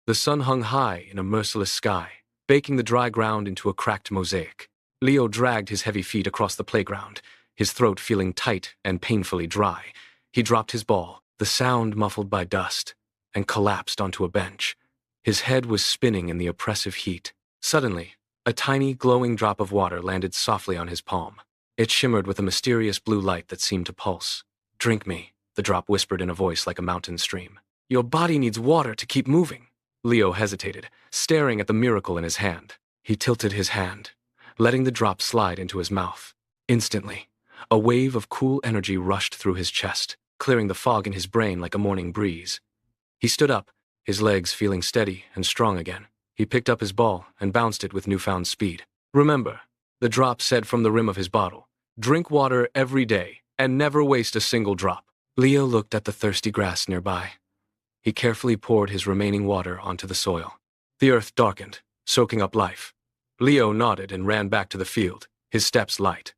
The sun hung high in a merciless sky, baking the dry ground into a cracked mosaic. Leo dragged his heavy feet across the playground, his throat feeling tight and painfully dry. He dropped his ball, the sound muffled by dust, and collapsed onto a bench. His head was spinning in the oppressive heat. Suddenly, a tiny, glowing drop of water landed softly on his palm. It shimmered with a mysterious blue light that seemed to pulse. "Drink me," the drop whispered in a voice like a mountain stream. "Your body needs water to keep moving." Leo hesitated, staring at the miracle in his hand. He tilted his hand, letting the drop slide into his mouth. Instantly, a wave of cool energy rushed through his chest, clearing the fog in his brain like a morning breeze. He stood up, his legs feeling steady and strong again. He picked up his ball and bounced it with newfound speed. "Remember," the drop said from the rim of his bottle, "drink water every day and never waste a single drop." Leo looked at the thirsty grass nearby. He carefully poured his remaining water onto the soil. The earth darkened, soaking up life. Leo nodded and ran back to the field, his steps light.